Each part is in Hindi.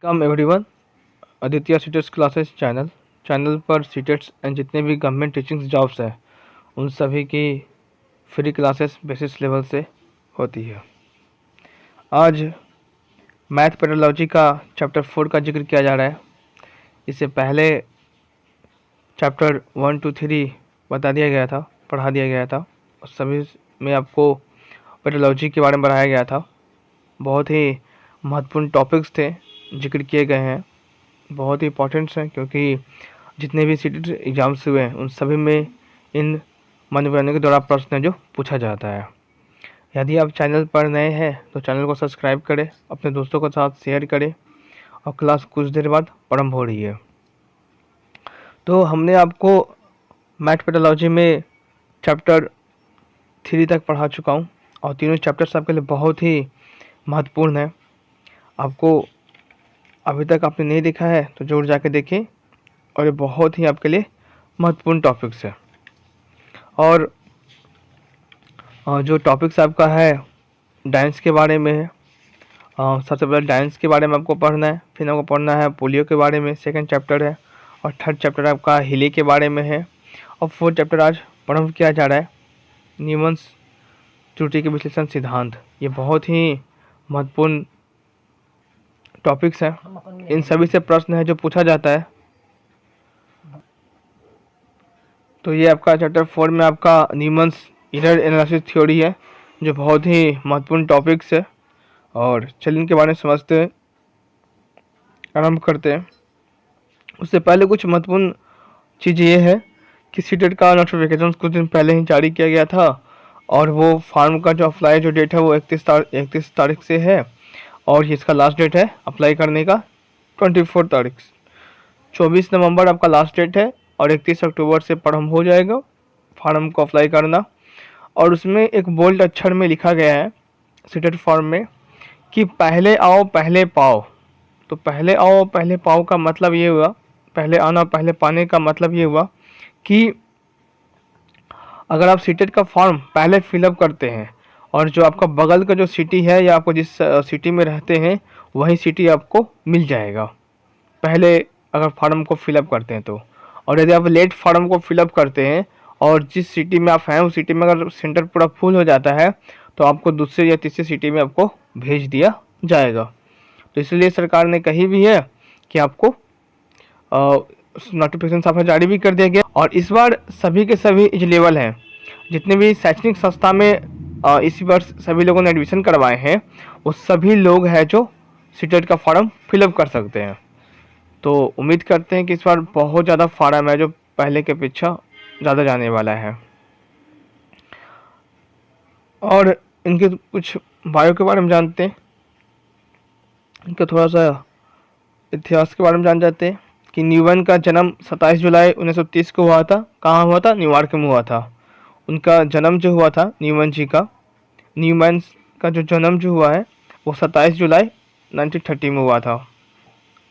कम एवरीवन, आदित्य सीटेट्स क्लासेस चैनल पर सीटेट्स एंड जितने भी गवर्नमेंट टीचिंग जॉब्स हैं उन सभी की फ्री क्लासेस बेसिस लेवल से होती है। आज मैथ पेडोलॉजी का चैप्टर 4 का जिक्र किया जा रहा है। इससे पहले चैप्टर 1 2 3 बता दिया गया था, पढ़ा दिया गया था और सभी में आपको पेडोलॉजी के बारे में पढ़ाया गया था। बहुत ही महत्वपूर्ण टॉपिक्स थे जिक्र किए गए हैं, बहुत ही इंपॉर्टेंट्स हैं क्योंकि जितने भी सीटेट एग्ज़ाम्स हुए हैं उन सभी में इन मानव के द्वारा प्रश्न है जो पूछा जाता है। यदि आप चैनल पर नए हैं तो चैनल को सब्सक्राइब करें, अपने दोस्तों के साथ शेयर करें और क्लास कुछ देर बाद प्रारंभ हो रही है। तो हमने आपको मैथ पेडोलॉजी में चैप्टर 3 तक पढ़ा चुका हूँ और तीनों चैप्टर्स आपके लिए बहुत ही महत्वपूर्ण है। आपको अभी तक आपने नहीं देखा है तो जरूर जाके देखें और ये बहुत ही आपके लिए महत्वपूर्ण टॉपिक्स है। और जो टॉपिक्स आपका है डांस के बारे में है। सबसे पहले डांस के बारे में आपको पढ़ना है, फिर आपको पढ़ना है पोलियो के बारे में, सेकंड चैप्टर है, और थर्ड चैप्टर आपका हिले के बारे में है, और फोर्थ चैप्टर आज प्रारंभ किया जा रहा है न्यूमन्स त्रुटि के विश्लेषण सिद्धांत। ये बहुत ही महत्वपूर्ण टॉपिक्स हैं। इन सभी से प्रश्न है जो पूछा जाता है। तो ये आपका चैप्टर 4 में आपका न्यूमन्स एरर एनालिसिस थ्योरी है जो बहुत ही महत्वपूर्ण टॉपिक्स है। और चलिए इनके बारे में समझते हैं, आरंभ करते हैं। उससे पहले कुछ महत्वपूर्ण चीज़ ये है कि सीटेट का नोटिफिकेशन कुछ दिन पहले ही जारी किया गया था और वो फॉर्म का जो अप्लाई जो डेट है वो 31 तारीख से है और इसका लास्ट डेट है अप्लाई करने का 24 तारीख। 24 नवंबर आपका लास्ट डेट है और 31 अक्टूबर से प्रारंभ हो जाएगा फॉर्म को अप्लाई करना। और उसमें एक बोल्ड अक्षर में लिखा गया है सीटेट फॉर्म में कि पहले आओ पहले पाओ। तो पहले आओ पहले पाओ का मतलब ये हुआ, पहले आना पहले पाने का मतलब ये हुआ कि अगर आप सीटेट का फॉर्म पहले फिलअप करते हैं और जो आपका बगल का जो सिटी है या आपको जिस सिटी में रहते हैं वही सिटी आपको मिल जाएगा पहले अगर फॉर्म को फिलअप करते हैं तो। और यदि आप लेट फॉर्म को फिलअप करते हैं और जिस सिटी में आप हैं उस सिटी में अगर सेंटर पूरा फुल हो जाता है तो आपको दूसरे या तीसरे सिटी में आपको भेज दिया जाएगा। तो इसलिए सरकार ने कही भी है कि आपको नोटिफिकेशन साफ जारी भी कर दिया गया। और इस बार सभी के सभी एलिजिबल हैं, जितने भी शैक्षणिक संस्था में इस वर्ष सभी लोगों ने एडमिशन करवाए हैं वो सभी लोग हैं जो सीटेट का फॉर्म फिलअप कर सकते हैं। तो उम्मीद करते हैं कि इस बार बहुत ज़्यादा फॉर्म है जो पहले के अपेक्षा ज़्यादा जाने वाला है। और इनके कुछ बायो के बारे में जानते हैं, इनका थोड़ा सा इतिहास के बारे में जान जाते हैं कि न्यूमैन का जन्म 27 जुलाई 1930 को हुआ था। कहाँ हुआ था? न्यूयॉर्क में हुआ था। उनका जन्म जो हुआ था न्यूमैन का जो जन्म जो हुआ है वो 27 जुलाई 1930 में हुआ था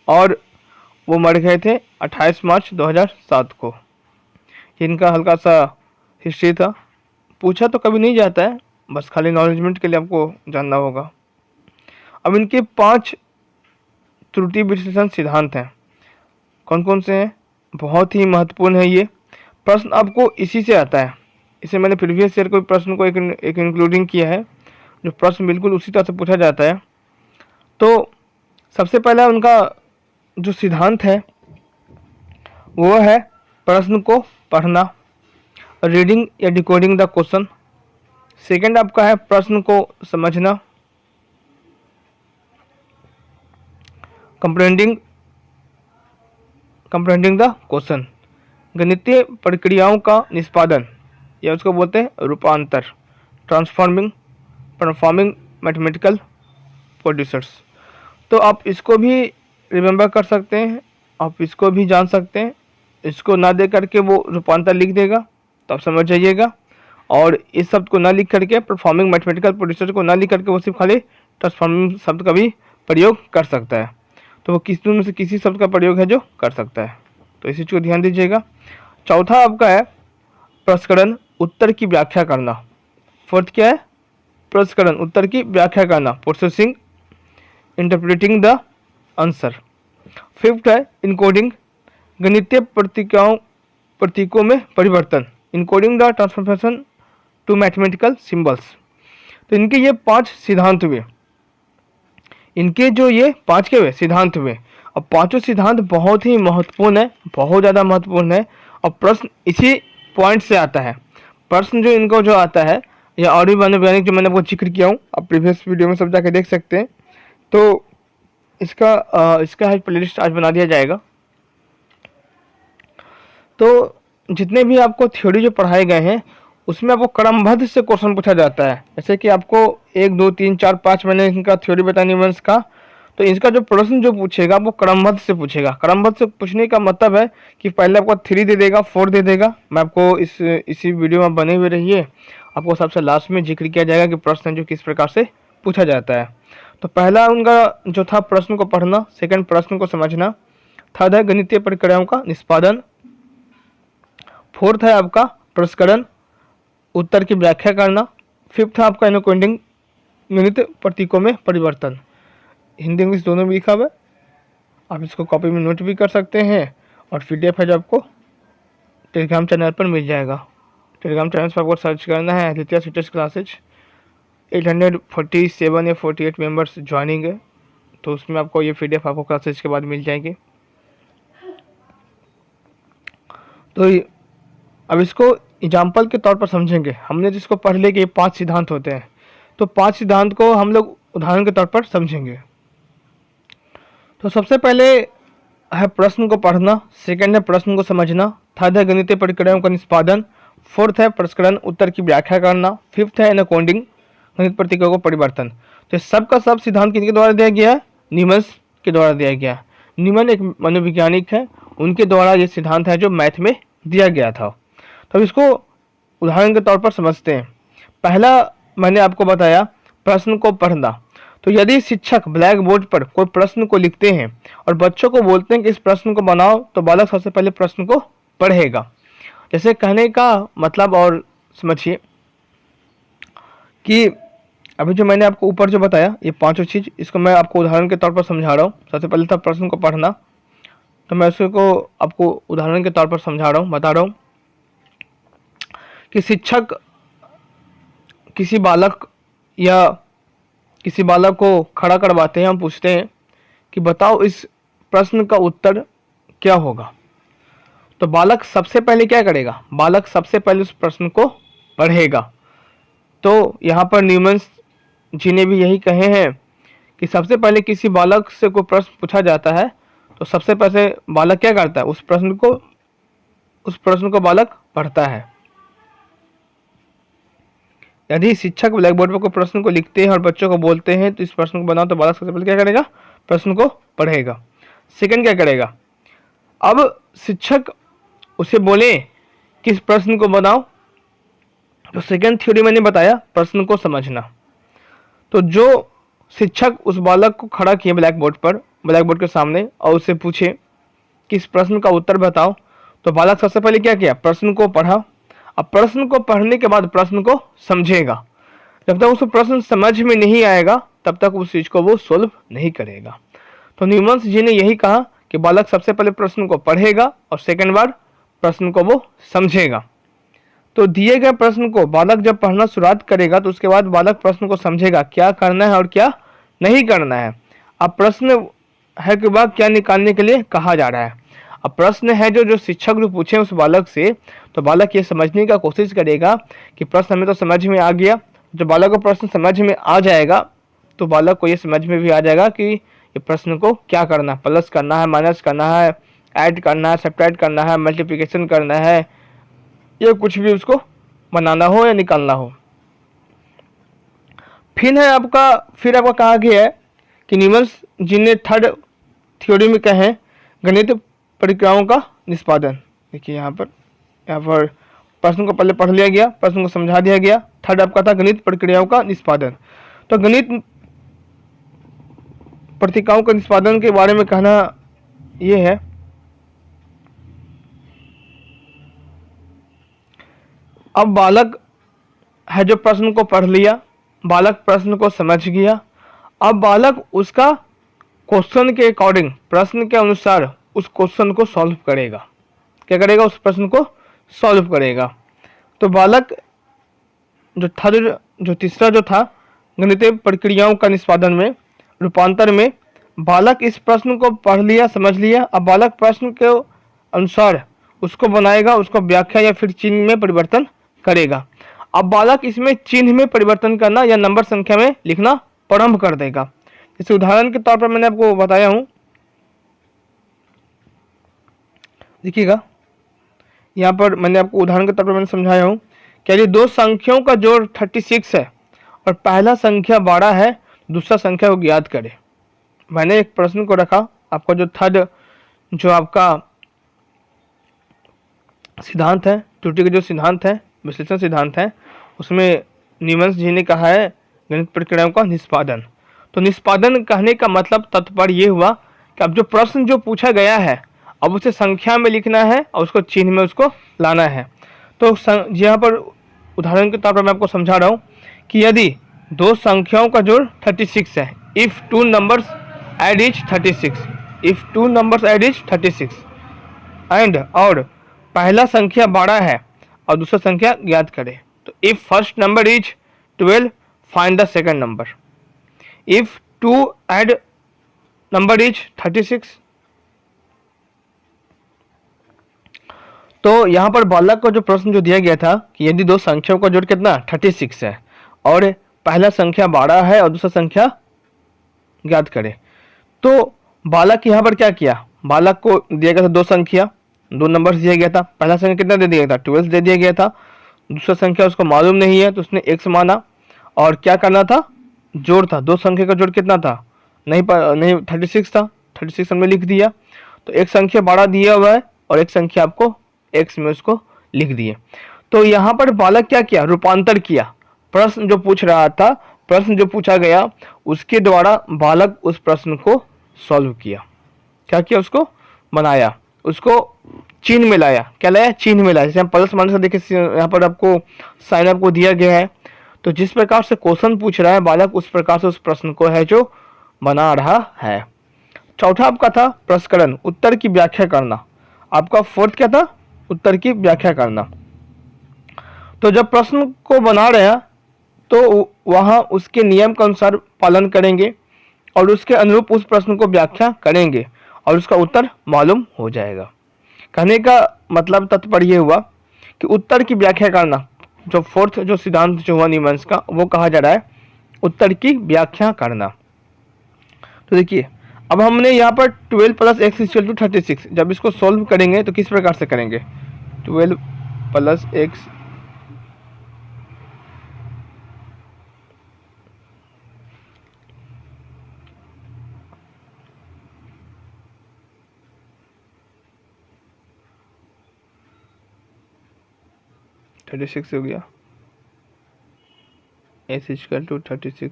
और वो मर गए थे 28 मार्च 2007 को। इनका हल्का सा हिस्ट्री था, पूछा तो कभी नहीं जाता है, बस खाली नॉलेजमेंट के लिए आपको जानना होगा। अब इनके 5 त्रुटि विश्लेषण सिद्धांत हैं। कौन कौन से हैं? बहुत ही महत्वपूर्ण है ये प्रश्न, आपको इसी से आता है। इसे मैंने प्रीवियस ईयर कोई प्रश्न को एक इंक्लूडिंग किया है जो प्रश्न बिल्कुल उसी तरह से पूछा जाता है। तो सबसे पहला उनका जो सिद्धांत है वो है प्रश्न को पढ़ना, रीडिंग या डिकोडिंग द क्वेश्चन। सेकंड आपका है प्रश्न को समझना, कंप्रेहेंडिंग द क्वेश्चन। गणितीय प्रक्रियाओं का निष्पादन या उसको बोलते हैं रूपांतर, परफॉर्मिंग मैथमेटिकल प्रोड्यूसर्स। तो आप इसको भी रिमेंबर कर सकते हैं, आप इसको भी जान सकते हैं। इसको ना दे करके वो रूपांतर लिख देगा तो आप समझ जाइएगा, और इस शब्द को ना लिख करके परफॉर्मिंग मैथमेटिकल प्रोड्यूसर को ना लिख करके वो सिर्फ खाली ट्रांसफॉर्मिंग शब्द का भी प्रयोग कर सकता है। तो वो किस में से किसी शब्द का प्रयोग है जो कर सकता है, तो इसी चीज़ को ध्यान दीजिएगा। चौथा आपका है प्रसंस्करण, उत्तर की व्याख्या करना। फोर्थ क्या है? प्रसंस्करण, उत्तर की व्याख्या करना, processing, interpreting the answer. Fifth है इनकोडिंग, गणितीय प्रतीकों में परिवर्तन, encoding the transformation to mathematical symbols. तो इनके ये 5 सिद्धांत हुए, इनके जो ये 5 के हुए सिद्धांत हुए। अब पांचों सिद्धांत बहुत ही महत्वपूर्ण है, बहुत ज़्यादा महत्वपूर्ण है। और प्रश्न इसी पॉइंट से आता है। प्रश्न जो इनको जो आता है, या और भी मनोवैज्ञानिक जो मैंने आपको जिक्र किया हूँ, आप प्रीवियस वीडियो में सब जाके देख सकते हैं। तो इसका है प्लेलिस्ट आज बना दिया जाएगा। तो जितने भी आपको थ्योरी जो पढ़ाए गए हैं उसमें आपको क्रमबद्ध से क्वेश्चन पूछा जाता है। जैसे कि आपको 1 2 3 4 5 मैंने इनका थ्योरी बताया न्यूमेरिकल्स का, तो इसका जो प्रश्न जो पूछेगा वो क्रमबद्ध से पूछेगा। क्रमबद्ध से पूछने का मतलब है कि पहले आपको 3 दे देगा, 4 दे देगा। मैं आपको इसी वीडियो में बने हुए रहिए, आपको सबसे लास्ट में जिक्र किया जाएगा कि प्रश्न जो किस प्रकार से पूछा जाता है। तो पहला उनका जो था प्रश्न को पढ़ना, सेकंड प्रश्न को समझना, थर्ड है गणितीय प्रक्रियाओं का निष्पादन, फोर्थ है आपका प्रसंस्करण, उत्तर की व्याख्या करना, फिफ्थ है आपका इनकोडिंग, गणित प्रतीकों में परिवर्तन। हिंदी इंग्लिश दोनों में लिखा हुआ है, आप इसको कॉपी में नोट भी कर सकते हैं। और पीडीएफ है जो आपको टेलीग्राम चैनल पर मिल जाएगा। टेलीग्राम चैनल पर आपको सर्च करना है आदित्य सीटेस क्लासेज। 847 या 48 मेंबर्स ज्वाइनिंग है, तो उसमें आपको ये पीडीएफ आपको क्लासेज के बाद मिल जाएगी। तो अब इसको एग्जाम्पल के तौर पर समझेंगे। हमने जिसको पढ़ लिया कि ये 5 सिद्धांत होते हैं, तो 5 सिद्धांत को हम लोग उदाहरण के तौर पर समझेंगे। तो सबसे पहले है प्रश्न को पढ़ना, सेकंड है प्रश्न को समझना, थर्ड है गणितीय प्रक्रियाओं का निष्पादन, फोर्थ है प्रसंस्करण, उत्तर की व्याख्या करना, फिफ्थ है इनकोडिंग, गणित प्रतीकों का परिवर्तन। तो सब का सब सिद्धांत किनके द्वारा दिया गया है? न्यूमन्स के द्वारा दिया गया है। न्यूमन एक मनोवैज्ञानिक है, उनके द्वारा ये सिद्धांत है जो मैथ में दिया गया था। तो इसको उदाहरण के तौर पर समझते हैं। पहला मैंने आपको बताया प्रश्न को पढ़ना। तो यदि शिक्षक ब्लैक बोर्ड पर कोई प्रश्न को लिखते हैं और बच्चों को बोलते हैं कि इस प्रश्न को बनाओ, तो बालक सबसे पहले प्रश्न को पढ़ेगा। जैसे कहने का मतलब और समझिए कि अभी जो मैंने आपको ऊपर जो बताया ये 5 चीज़, इसको मैं आपको उदाहरण के तौर पर समझा रहा हूँ। सबसे पहले था प्रश्न को पढ़ना, तो मैं उसको आपको उदाहरण के तौर पर समझा रहा हूँ, बता रहा हूँ कि शिक्षक किसी बालक या किसी बालक को खड़ा करवाते हैं, हम पूछते हैं कि बताओ इस प्रश्न का उत्तर क्या होगा। तो बालक सबसे पहले क्या करेगा? बालक सबसे पहले उस प्रश्न को पढ़ेगा। तो यहाँ पर न्यूमन्स जी ने भी यही कहे हैं कि सबसे पहले किसी बालक से कोई प्रश्न पूछा जाता है तो सबसे पहले बालक क्या करता है? उस प्रश्न को बालक पढ़ता है। यदि शिक्षक ब्लैक बोर्ड पर कोई प्रश्न को लिखते हैं और बच्चों को बोलते हैं तो इस प्रश्न को बनाओ, तो बालक सबसे पहले क्या करेगा? प्रश्न को पढ़ेगा। सेकंड क्या करेगा? अब शिक्षक उसे बोले कि इस प्रश्न को बनाओ, तो सेकंड थ्योरी मैंने बताया प्रश्न को समझना। तो जो शिक्षक उस बालक को खड़ा किए ब्लैक बोर्ड के सामने और उससे पूछे कि इस प्रश्न का उत्तर बताओ, तो बालक सबसे पहले क्या किया? प्रश्न को पढ़ा। अब प्रश्न को पढ़ने के बाद प्रश्न को समझेगा। जब तक उसको प्रश्न समझ में नहीं आएगा तब तक उस चीज को वो सोल्व नहीं करेगा। तो न्यूमन्स जी ने यही कहा कि बालक सबसे पहले प्रश्न को पढ़ेगा और सेकंड बार प्रश्न को वो समझेगा। तो दिए गए प्रश्न को बालक जब पढ़ना शुरुआत करेगा तो उसके बाद बालक प्रश्न को समझेगा क्या करना है और क्या नहीं करना है। अब प्रश्न है कि वह क्या निकालने के लिए कहा जा रहा है। अब प्रश्न है जो शिक्षक जो पूछे उस बालक से, तो बालक ये समझने का कोशिश करेगा कि प्रश्न हमें तो समझ में आ गया। जब बालक को प्रश्न समझ में आ जाएगा तो बालक को ये समझ में भी आ जाएगा कि ये प्रश्न को क्या करना है, प्लस करना है, माइनस करना है, ऐड करना है, सब्ट्रैक्ट करना है, मल्टीप्लिकेशन करना है, ये कुछ भी उसको बनाना हो या निकालना हो। फिर आपका कहा गया है कि न्यूमन्स जिन्हें थर्ड थ्योरी में कहें गणित प्रक्रियाओं का निष्पादन। देखिए यहाँ पर प्रश्न को पहले पढ़ लिया गया, प्रश्न को समझा दिया गया। थर्ड आपका था गणित प्रक्रियाओं का निष्पादन। तो गणित प्रक्रियाओं के निष्पादन के बारे में कहना यह है अब बालक है जो प्रश्न को पढ़ लिया, बालक प्रश्न को समझ गया। अब बालक उसका क्वेश्चन के अकॉर्डिंग, प्रश्न के अनुसार उस क्वेश्चन को सॉल्व करेगा। क्या करेगा? उस प्रश्न को सॉल्व करेगा। तो बालक जो था, जो तीसरा जो था, गणितीय प्रक्रियाओं का निष्पादन में, रूपांतर में, बालक इस प्रश्न को पढ़ लिया, समझ लिया। अब बालक प्रश्न के अनुसार उसको बनाएगा, उसको व्याख्या या फिर चिन्ह में परिवर्तन करेगा। अब बालक इसमें चिन्ह में परिवर्तन करना या नंबर संख्या में लिखना प्रारंभ कर देगा। इस उदाहरण के तौर पर मैंने आपको बताया हूं, देखिएगा यहाँ पर मैंने आपको उदाहरण के तौर पर मैंने समझाया हूँ कि यदि दो संख्याओं का जोड़ 36 है और पहला संख्या 12 है, दूसरा संख्या को ज्ञात करें। मैंने एक प्रश्न को रखा, आपका जो थर्ड जो आपका सिद्धांत है, त्रुटि के जो सिद्धांत है, विश्लेषण सिद्धांत है, उसमें न्यूमैन जी ने कहा है गणित प्रक्रियाओं का निष्पादन। तो निष्पादन कहने का मतलब तात्पर्य ये हुआ कि अब जो प्रश्न जो पूछा गया है, अब उसे संख्या में लिखना है और उसको चिन्ह में उसको लाना है। तो यहाँ पर उदाहरण के तौर पर मैं आपको समझा रहा हूँ कि यदि दो संख्याओं का जोड़ 36 है, if two numbers add is 36, if two numbers add is 36 and, और पहला संख्या 12 है और दूसरा संख्या ज्ञात करें। तो if first number is 12, find the second number. If two add number is 36। तो यहाँ पर बालक को जो प्रश्न जो दिया गया था कि यदि दो संख्याओं का जोड़ कितना 36 है और पहला संख्या 12 है और दूसरा संख्या ज्ञात करें। तो बालक यहाँ पर क्या किया? बालक को दिया गया था दो संख्या, दो नंबर्स दिया गया था। पहला संख्या कितना दे दिया गया था? 12 दे दिया गया था। दूसरा संख्या उसको मालूम नहीं है तो उसने x माना और क्या करना था? जोड़ था। दो संख्या का जोड़ कितना था? नहीं 36 था, 36 हमने लिख दिया। तो एक संख्या 12 दिया हुआ है और एक संख्या आपको x में उसको लिख दिए। तो यहाँ पर बालक क्या किया? रूपांतर किया। प्रश्न जो पूछ रहा था, प्रश्न जो पूछा गया, उसके द्वारा बालक उस प्रश्न को सॉल्व किया। क्या किया? उसको बनाया, उसको चिन्ह में लाया। क्या लाया? चिन्ह में लाया। जैसे हम प्लस माइनस का देखिए, यहाँ पर आपको साइन आपको दिया गया है। तो जिस प्रकार से क्वेश्चन पूछ रहा है बालक, उस प्रकार से उस प्रश्न को है जो बना रहा है। चौथा आपका था प्रश्नकरण, उत्तर की व्याख्या करना। आपका फोर्थ क्या था? उत्तर की व्याख्या करना। तो जब प्रश्न को बना रहे हैं तो वहाँ उसके नियम के अनुसार पालन करेंगे और उसके अनुरूप उस प्रश्न को व्याख्या करेंगे और उसका उत्तर मालूम हो जाएगा। कहने का मतलब तात्पर्य हुआ कि उत्तर की व्याख्या करना, जो फोर्थ जो सिद्धांत जो हुआ न्यूमैन्स का, वो कहा जा रहा है उत्तर की व्याख्या करना। तो देखिए, अब हमने यहाँ पर 12 + x = 36, जब इसको सॉल्व करेंगे तो किस प्रकार से करेंगे? 12 + x (36) हो गया, x = 36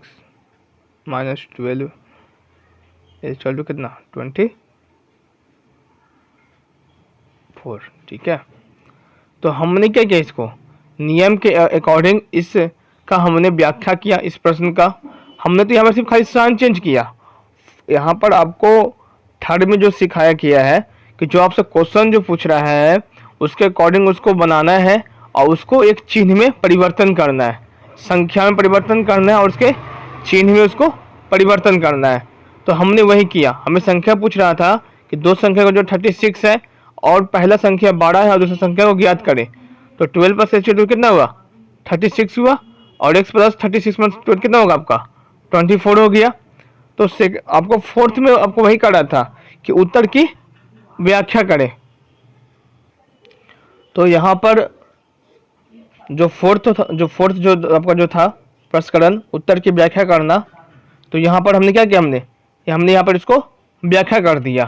- 12 = कितना? 24। ठीक है। तो हमने क्या किया? इसको नियम के अकॉर्डिंग इसका हमने व्याख्या किया। इस प्रश्न का हमने तो यहाँ पर सिर्फ खाली साइन चेंज किया। यहाँ पर आपको थर्ड में जो सिखाया किया है कि जो आपसे क्वेश्चन जो पूछ रहा है उसके अकॉर्डिंग उसको बनाना है और उसको एक चिन्ह में परिवर्तन करना है, संख्या में परिवर्तन करना है और उसके चिन्ह में उसको परिवर्तन करना है। तो हमने वही किया। हमें संख्या पूछ रहा था कि दो संख्या का जो 36 है और पहला संख्या 12 है और दूसरा संख्या को ज्ञात करें। तो 12 + x = कितना हुआ? 36 हुआ और x + 36 - 12 कितना होगा आपका? 24 हो गया। तो आपको फोर्थ में आपको वही कर रहा था कि उत्तर की व्याख्या करें। तो यहाँ पर जो फोर्थ जो आपका जो था प्रश्नकरण, उत्तर की व्याख्या करना, तो यहाँ पर हमने क्या किया? हमने यहाँ पर इसको व्याख्या कर दिया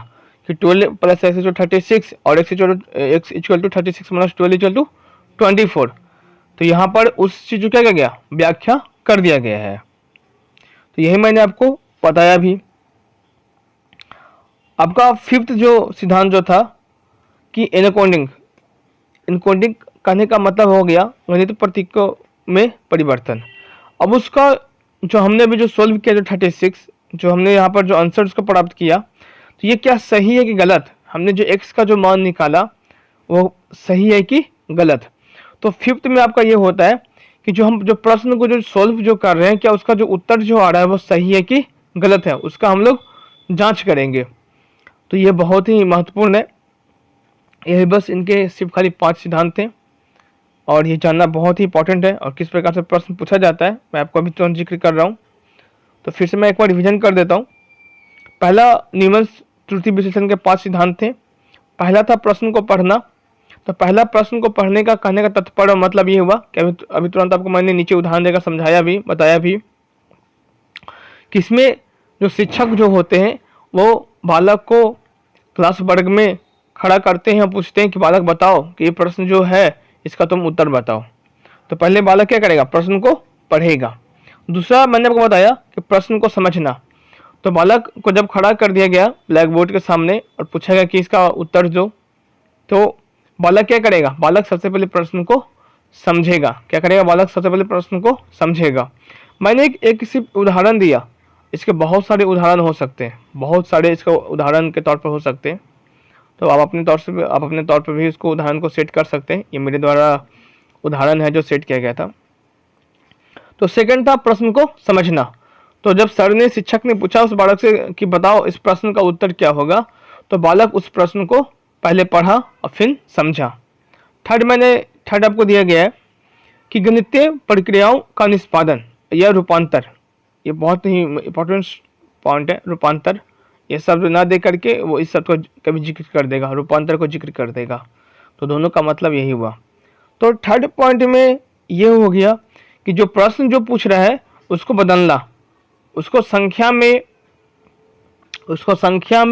कि 12 + x = 36 और x = 36 - 12 = 24। तो यहाँ पर उस चीज़ को क्या किया गया? व्याख्या कर दिया गया है। तो यही मैंने आपको बताया भी। आपका फिफ्थ जो सिद्धांत जो था कि एनकोडिंग कहने का मतलब हो गया गणित प्रतीकों में परिवर्तन। अब उसका जो हमने अभी जो सोल्व किया जो 36, जो हमने यहाँ पर जो आंसर उसको प्राप्त किया, तो ये क्या सही है कि गलत, हमने जो x का जो मान निकाला वो सही है कि गलत। तो फिफ्थ में आपका ये होता है कि जो हम जो प्रश्न को जो सॉल्व जो कर रहे हैं, क्या उसका जो उत्तर जो आ रहा है वो सही है कि गलत है, उसका हम लोग जांच करेंगे। तो ये बहुत ही महत्वपूर्ण है। यही बस इनके सिर्फ खाली 5 सिद्धांत थे और ये जानना बहुत ही इंपॉर्टेंट है। और किस प्रकार से प्रश्न पूछा जाता है मैं आपको अभी तुरंत जिक्र कर रहा हूँ। तो फिर से मैं एक बार रिविजन कर देता हूँ। पहला, न्यूमन त्रुटि विश्लेषण के 5 सिद्धांत थे। पहला था प्रश्न को पढ़ना। तो पहला प्रश्न को पढ़ने का कहने का तात्पर्य मतलब ये हुआ कि अभी तुरंत आपको मैंने नीचे उदाहरण देकर समझाया भी, बताया भी कि इसमें जो शिक्षक जो होते हैं वो बालक को क्लास वर्ग में खड़ा करते हैं और पूछते हैं कि बालक बताओ कि ये प्रश्न जो है इसका तुम उत्तर बताओ। तो पहले बालक क्या करेगा, प्रश्न को पढ़ेगा। दूसरा मैंने आपको बताया कि प्रश्न को समझना। तो बालक को जब खड़ा कर दिया गया ब्लैक बोर्ड के सामने और पूछा गया कि इसका उत्तर दो, तो बालक क्या करेगा, बालक सबसे पहले प्रश्न को समझेगा। क्या करेगा, बालक सबसे पहले प्रश्न को समझेगा। मैंने एक सिर्फ उदाहरण दिया, इसके बहुत सारे उदाहरण हो सकते हैं, बहुत सारे इसका उदाहरण के तौर पर हो सकते हैं। तो आप अपने तौर पर भी इसको उदाहरण को सेट कर सकते हैं। ये मेरे द्वारा उदाहरण है जो सेट किया गया था। तो सेकंड था प्रश्न को समझना। तो जब सर ने, शिक्षक ने पूछा उस बालक से कि बताओ इस प्रश्न का उत्तर क्या होगा, तो बालक उस प्रश्न को पहले पढ़ा और फिर समझा। थर्ड आपको दिया गया है कि गणितीय प्रक्रियाओं का निष्पादन या रूपांतर, ये बहुत ही इंपॉर्टेंट पॉइंट है। रूपांतर, ये शब्द ना दे करके वो इस शब्द को कभी जिक्र कर देगा, रूपांतर को जिक्र कर देगा। तो दोनों का मतलब यही हुआ। तो थर्ड पॉइंट में ये हो गया कि जो प्रश्न जो पूछ रहा है उसको बदलना, उसको संख्या में,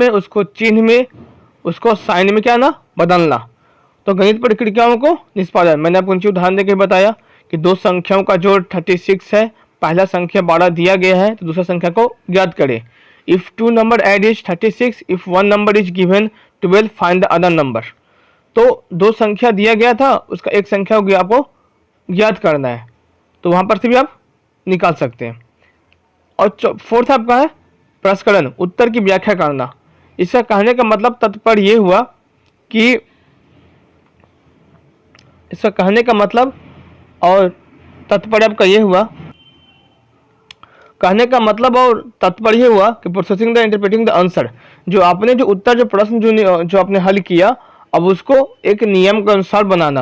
उसको चिन्ह में, उसको साइन में क्या ना, बदलना। तो गणित प्रक्रियाओं को निष्पादन, मैंने आपको नीचे उदाहरण देकर बताया कि दो संख्याओं का जोड़ 36 है। पहला संख्या 12 दिया गया है तो दूसरा संख्या को ज्ञात करें। If 2 number add is 36, if 1 number is given 12, find the other number. तो दो संख्या दिया गया था, उसका एक संख्या आपको ज्ञात करना है, तो वहां पर से भी आप निकाल सकते हैं। और फोर्थ आपका है प्रश्न, उत्तर की व्याख्या करना। इसका कहने का मतलब तात्पर्य ये हुआ कि इसका कहने का मतलब और तात्पर्य आपका ये हुआ, कहने का मतलब और तात्पर्य हुआ कि processing the interpreting the answer, जो आपने जो उत्तर जो प्रश्न जो आपने हल किया, अब उसको एक नियम के अनुसार बनाना।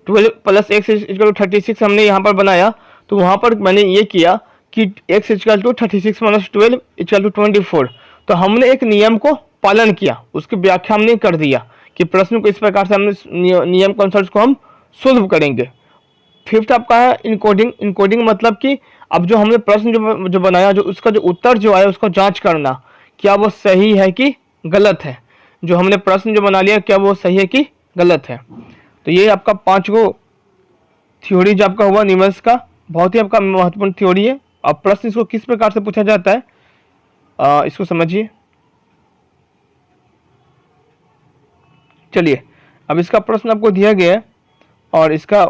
12 + x = 36 हमने यहाँ पर बनाया, तो वहाँ पर मैंने ये किया कि x = 36 - 12 = 24। तो हमने एक नियम को पालन किया, उसकी व्याख्या हमने कर दिया कि प्रश्न को इस प्रकार से हमने नियम के अनुसार उसको हम सोल्व करेंगे। फिफ्थ आपका है इनकोडिंग। इनकोडिंग मतलब कि अब जो हमने प्रश्न जो बनाया, जो उसका जो उत्तर जो आया उसको जांच करना, क्या वो सही है कि गलत है। जो हमने प्रश्न जो बना लिया, क्या वो सही है कि गलत है। तो ये आपका 5 गो थ्योरी जो आपका हुआ न्यूमेरिकल्स का, बहुत ही आपका महत्वपूर्ण थ्योरी है। अब प्रश्न इसको किस प्रकार से पूछा जाता है, इसको समझिए। चलिए, अब इसका प्रश्न आपको दिया गया है और इसका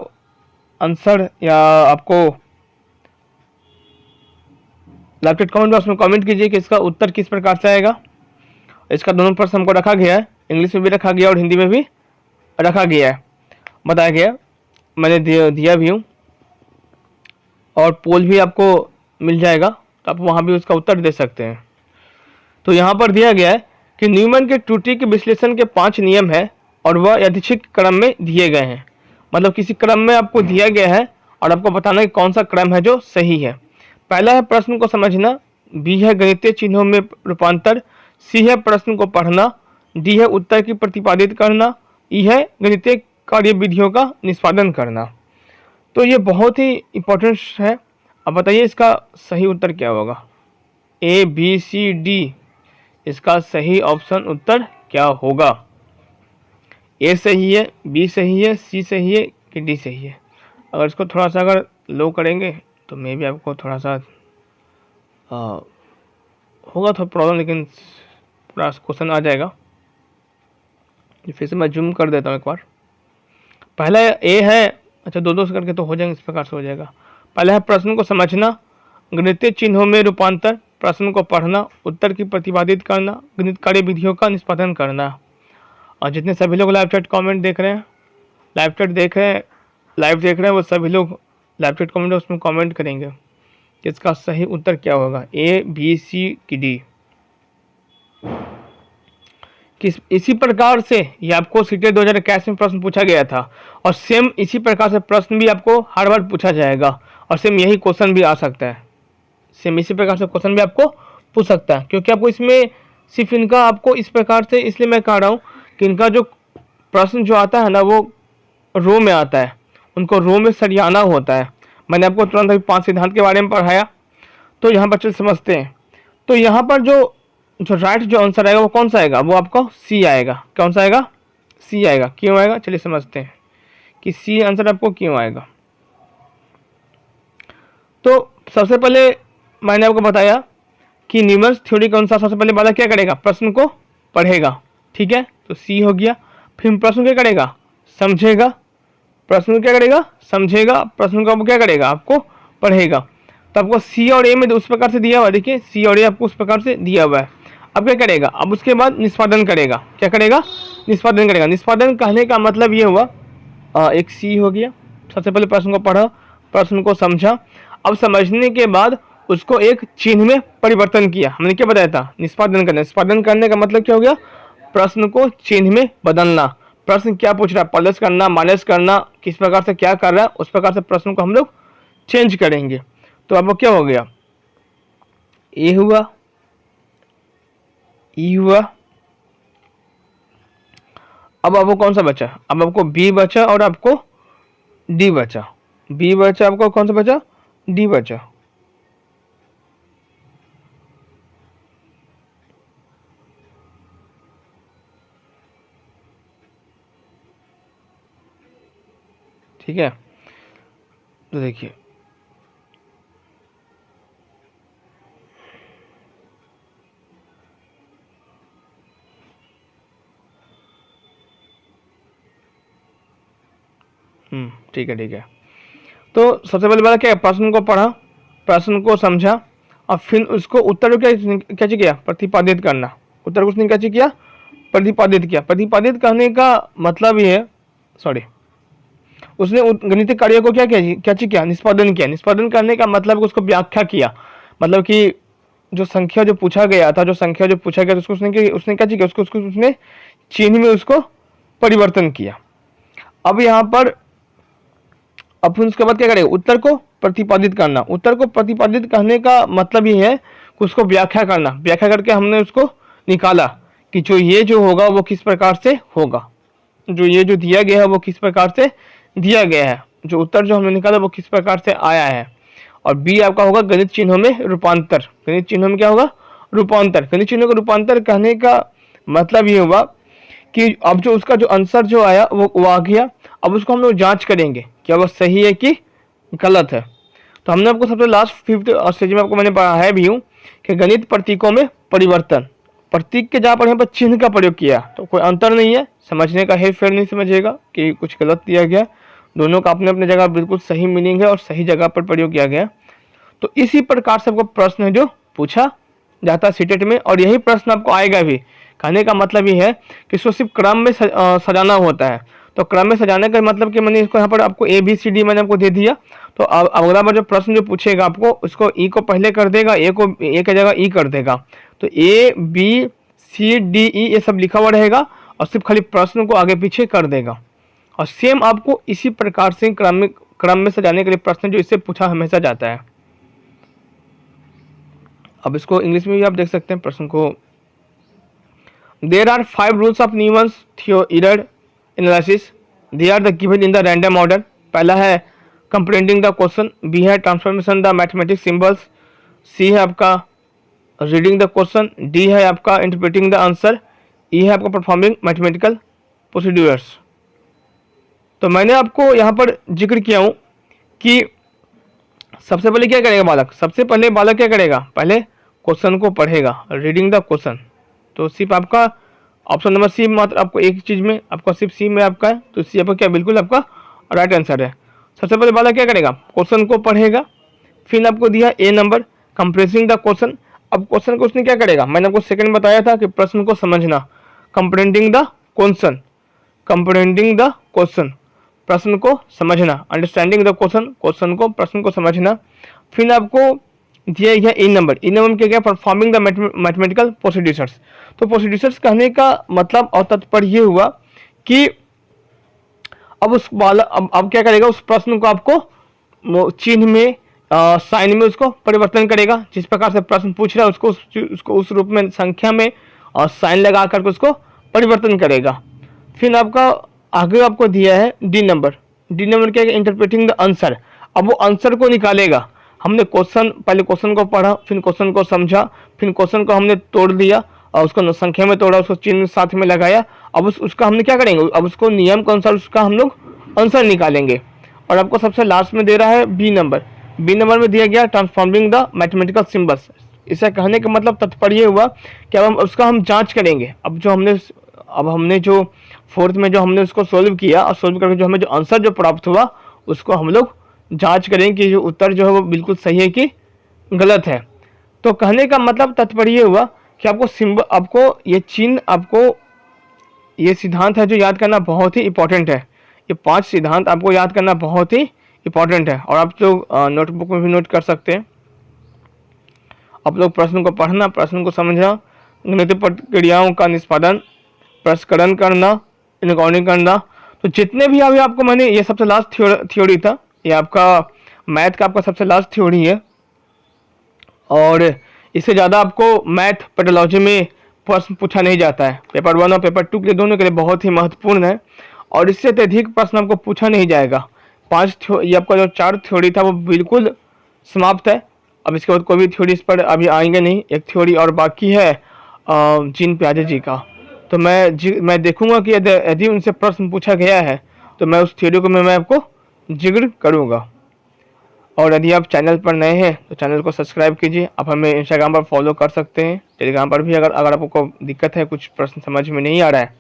आंसर या आपको लैपटॉप कमेंट बॉक्स में कमेंट कीजिए कि इसका उत्तर किस प्रकार से आएगा। इसका दोनों प्रश्न हमको रखा गया है, इंग्लिश में भी रखा गया और हिंदी में भी रखा गया है, बताया गया, मैंने दिया भी हूँ। और पोल भी आपको मिल जाएगा, तो आप वहाँ भी उसका उत्तर दे सकते हैं। तो यहाँ पर दिया गया है कि न्यूमैन के त्रुटि के विश्लेषण के 5 नियम हैं और वह यादृच्छिक क्रम में दिए गए हैं। मतलब किसी क्रम में आपको दिया गया है और आपको बताना है कौन सा क्रम है जो सही है। पहला है प्रश्न को समझना, बी है गणितीय चिन्हों में रूपांतर, सी है प्रश्न को पढ़ना, डी है उत्तर की प्रतिपादित करना, ई है गणितीय कार्यविधियों का निष्पादन करना। तो ये बहुत ही इंपॉर्टेंट है। अब बताइए इसका सही उत्तर क्या होगा। ए बी सी डी, इसका सही ऑप्शन उत्तर क्या होगा। ए सही है, बी सही है, सी सही है कि डी सही है। अगर इसको थोड़ा सा अगर लो करेंगे तो मे भी आपको थोड़ा सा होगा थोड़ा प्रॉब्लम, लेकिन पूरा क्वेश्चन आ जाएगा। फिर से मैं जूम कर देता हूँ एक बार। पहला ए है, अच्छा दो करके तो हो जाएंगे, इस प्रकार से हो जाएगा। पहला है प्रश्न को समझना, गणितीय चिन्हों में रूपांतर, प्रश्न को पढ़ना, उत्तर की प्रतिपादित करना, गणित कार्य विधियों का निष्पादन करना। और जितने सभी लोग लाइव चैट कमेंट देख रहे हैं, लाइव चैट देख रहे हैं, लाइव देख रहे हैं, वो सभी लोग लाइव चैट कमेंट उसमें कमेंट करेंगे कि इसका सही उत्तर क्या होगा, ए, बी, सी की डी। किस इसी प्रकार से ये आपको सीटेट 2021 में प्रश्न पूछा गया था और सेम इसी प्रकार से प्रश्न भी आपको हर बार पूछा जाएगा और सेम यही क्वेश्चन भी आ सकता है। सेम इसी प्रकार से क्वेश्चन भी आपको पूछ सकता है, क्योंकि आपको इसमें सिर्फ इनका आपको इस प्रकार से, इसलिए मैं कह रहा हूँ कि इनका जो प्रश्न जो आता है ना वो रो में आता है, उनको रो में सरियाना होता है। मैंने आपको तुरंत अभी 5 सिद्धांत के बारे में पढ़ाया, तो यहाँ पर चल समझते हैं। तो यहाँ पर जो राइट जो आंसर आएगा वो कौन सा आएगा, वो आपका सी आएगा। कौन सा आएगा, सी आएगा। क्यों आएगा, चलिए समझते हैं कि सी आंसर आपको क्यों आएगा। तो सबसे पहले मैंने आपको बताया कि न्यूमन्स थ्योरी के अनुसार सबसे पहले वाला क्या करेगा, प्रश्न को पढ़ेगा, ठीक है, तो सी हो गया। फिर प्रश्न क्या करेगा, समझेगा। प्रश्न क्या करेगा, समझेगा। प्रश्न को क्या करेगा, आपको पढ़ेगा। तो आपको सी और ए में उस प्रकार से दिया हुआ है, देखिए सी और ए आपको उस प्रकार से दिया हुआ है। अब क्या करेगा, अब उसके बाद निष्पादन करेगा। क्या करेगा, निष्पादन करेगा। निष्पादन कहने का मतलब ये हुआ, एक सी हो गया, सबसे पहले प्रश्न को पढ़ा, प्रश्न को समझा, अब समझने के बाद उसको एक चिन्ह में परिवर्तन किया। हमने क्या बताया था, निष्पादन करना। निष्पादन करने का मतलब क्या हो गया, प्रश्न को चिन्ह में बदलना। प्रश्न क्या पूछ रहा है, प्लस करना, माइनस करना, किस प्रकार से क्या कर रहा है, उस प्रकार से प्रश्न को हम लोग चेंज करेंगे। तो अब वो क्या हो गया, ए हुआ, ई हुआ, अब आपको कौन सा बचा, अब आपको बी बचा और आपको डी बचा। बी बचा, आपको कौन सा बचा, डी बचा। ठीक है, तो देखिए ठीक है, ठीक है। तो सबसे पहले बात क्या है, प्रश्न को पढ़ा, प्रश्न को समझा और फिर उसको उत्तर को क्या किया, प्रतिपादित करना। उत्तर को उसने क्या किया, प्रतिपादित किया। प्रतिपादित करने का मतलब ये है, सॉरी, उसने गणितीय कार्य को क्या किया, निष्पादन किया। निष्पादन करने का मतलब उसको व्याख्या किया, मतलब कि जो संख्या जो पूछा गया था, उसको उसने क्या किया, उसको उसने चिन्ह में उसको परिवर्तन किया। अब यहाँ पर अब उसके बाद क्या करेगा, उत्तर को प्रतिपादित करना। उत्तर को प्रतिपादित करने का मतलब ये है कि उसको व्याख्या करना। व्याख्या करके हमने उसको निकाला कि जो ये जो होगा वो किस प्रकार से होगा, जो ये जो दिया गया है वो किस प्रकार से दिया गया है, जो उत्तर जो हमने निकाला वो किस प्रकार से आया है। और बी आपका होगा गणित चिन्हों में रूपांतर। गणित चिन्हों में क्या होगा, रूपांतर। गणित चिन्हों का रूपांतर कहने का मतलब ये हुआ कि अब जो उसका जो आंसर जो आया वो आ गया। अब उसको हम लोग जांच करेंगे क्या वो सही है कि गलत है। तो हमने आपको सबसे लास्ट 5th स्टेज में आपको मैंने पढ़ाया भी हूँ कि गणित प्रतीकों में परिवर्तन। प्रतीक के जहाँ पर यहाँ पर चिन्ह का प्रयोग किया तो कोई अंतर नहीं है, समझने का है, फिर नहीं समझेगा कि कुछ गलत दिया गया। दोनों का अपने अपने जगह बिल्कुल सही मीनिंग है और सही जगह पर प्रयोग किया गया। तो इसी प्रकार से आपको प्रश्न है जो पूछा जाता है सीटेट में, और यही प्रश्न आपको आएगा भी। कहने का मतलब ये है कि इसको सिर्फ क्रम में सजाना होता है। तो क्रम में सजाने का मतलब कि मैंने इसको यहाँ पर आपको ए बी सी डी मैंने आपको दे दिया। तो अब अगला बार जो प्रश्न जो पूछेगा आपको उसको ई को पहले कर देगा, ए को ए की जगह ई कर देगा। तो A B C D E ये सब लिखा हुआ रहेगा और सिर्फ खाली प्रश्न को आगे पीछे कर देगा। और सेम आपको इसी प्रकार से क्रम में सजाने के लिए प्रश्न जो इससे पूछा हमेशा जाता है। अब इसको इंग्लिश में भी आप देख सकते हैं प्रश्न को। There are 5 rules of Newman's theory analysis, they are the given in the random order. पहला है कंप्रेंडिंग द क्वेश्चन, बी है transformation the mathematics symbols, C है आपका रीडिंग द क्वेश्चन, डी है आपका इंटरप्रेटिंग द आंसर, ई है आपका परफॉर्मिंग मैथमेटिकल प्रोसीड्यूर्स। तो मैंने आपको यहाँ पर जिक्र किया हूँ कि सबसे पहले क्या करेगा बालक, सबसे पहले बालक क्या करेगा, पहले क्वेश्चन को पढ़ेगा, रीडिंग द क्वेश्चन। तो सिर्फ आपका ऑप्शन नंबर सी मात्र आपको एक चीज में आपका सिर्फ सी में आपका है, तो सी आपका क्या बिल्कुल आपका राइट आंसर है। सबसे पहले बालक क्या करेगा, क्वेश्चन को पढ़ेगा। फिर आपको दिया ए नंबर कंप्रेसिंग द क्वेश्चन। अब क्वेश्चन को उसने क्या करेगा, मैंने आपको सेकंड बताया था कि प्रश्न को समझना, कंप्रेहेंडिंग द क्वेश्चन, कंप्रेहेंडिंग द क्वेश्चन, प्रश्न को समझना, अंडरस्टैंडिंग द क्वेश्चन, क्वेश्चन को, प्रश्न को समझना। फिर आपको दिया गया ई नंबर, ई नंबर क्या गया, परफॉर्मिंग द मैथमेटिकल प्रोसीड्यूर्स। तो प्रोसीड्यूर्स कहने का मतलब और तात्पर्य ये हुआ कि अब उस वाला अब क्या करेगा, उस प्रश्न को आपको चिन्ह में, साइन में उसको परिवर्तन करेगा। जिस प्रकार से प्रश्न पूछ रहा है उसको उस रूप में, संख्या में और साइन लगा करके उसको परिवर्तन करेगा। फिर आपका आगे आपको दिया है डी नंबर, डी नंबर क्या है, इंटरप्रेटिंग द आंसर। अब वो आंसर को निकालेगा। हमने क्वेश्चन, पहले क्वेश्चन को पढ़ा, फिर क्वेश्चन को समझा, फिर क्वेश्चन को हमने तोड़ दिया और उसको संख्या में तोड़ा, उसको चिन्ह साथ में लगाया। अब उसका हमने क्या करेंगे, अब उसको नियम के अनुसार उसका हम लोग आंसर निकालेंगे। और आपको सबसे लास्ट में दे रहा है बी नंबर, बी नंबर में दिया गया ट्रांसफॉर्मिंग द मैथमेटिकल सिंबल्स। इसे कहने का मतलब तात्पर्य हुआ कि अब हम उसका जांच करेंगे। अब हमने जो फोर्थ में जो हमने उसको सोल्व किया और सोल्व करके जो हमें जो आंसर जो प्राप्त हुआ उसको हम लोग जांच करेंगे कि जो उत्तर जो है वो बिल्कुल सही है कि गलत है। तो कहने का मतलब तात्पर्य हुआ कि आपको सिंबल, आपको ये चिन्ह, आपको ये सिद्धांत है जो याद करना बहुत ही इंपॉर्टेंट है। ये 5 सिद्धांत आपको याद करना बहुत ही इंपॉर्टेंट है और आप लोग नोटबुक में भी नोट कर सकते हैं। आप लोग प्रश्न को पढ़ना, प्रश्न को समझना, गणितीय प्रक्रियाओं का निष्पादन, प्रसंस्करण करना, इनकाउंटिंग करना। तो जितने भी अभी आपको मैंने, ये सबसे लास्ट थ्योरी था, ये आपका मैथ का आपका सबसे लास्ट थ्योरी है और इससे ज़्यादा आपको मैथ पेडोलॉजी में प्रश्न पूछा नहीं जाता है। पेपर 1 और पेपर 2 के दोनों के लिए बहुत ही महत्वपूर्ण है और इससे अत्यधिक प्रश्न आपको पूछा नहीं जाएगा। ये आपका जो 4 थ्योरी था वो बिल्कुल समाप्त है। अब इसके बाद कोई भी थ्योरी इस पर अभी आएंगे नहीं। एक थ्योरी और बाकी है जीन पियाजे जी का। तो मैं देखूंगा कि यदि उनसे प्रश्न पूछा गया है तो मैं उस थ्योरी को मैं आपको जिक्र करूंगा। और यदि आप चैनल पर नए हैं तो चैनल को सब्सक्राइब कीजिए। आप हमें इंस्टाग्राम पर फॉलो कर सकते हैं, टेलीग्राम पर भी। अगर आपको दिक्कत है, कुछ प्रश्न समझ में नहीं आ रहा है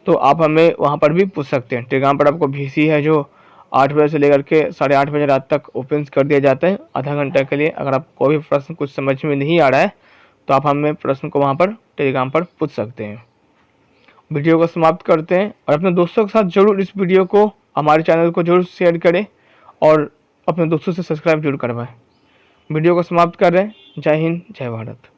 तो आप हमें वहाँ पर भी पूछ सकते हैं। टेलीग्राम पर आपको VC है जो 8 बजे से लेकर के 8:30 बजे रात तक ओपन कर दिया जाता है आधा घंटे के लिए। अगर आपको कोई भी प्रश्न कुछ समझ में नहीं आ रहा है तो आप हमें प्रश्न को वहाँ पर टेलीग्राम पर पूछ सकते हैं। वीडियो को समाप्त करते हैं और अपने दोस्तों के साथ जरूर इस वीडियो को, हमारे चैनल को जरूर शेयर करें और अपने दोस्तों से सब्सक्राइब जरूर करवाएं। वीडियो को समाप्त कर रहे हैं। जय हिंद, जय भारत।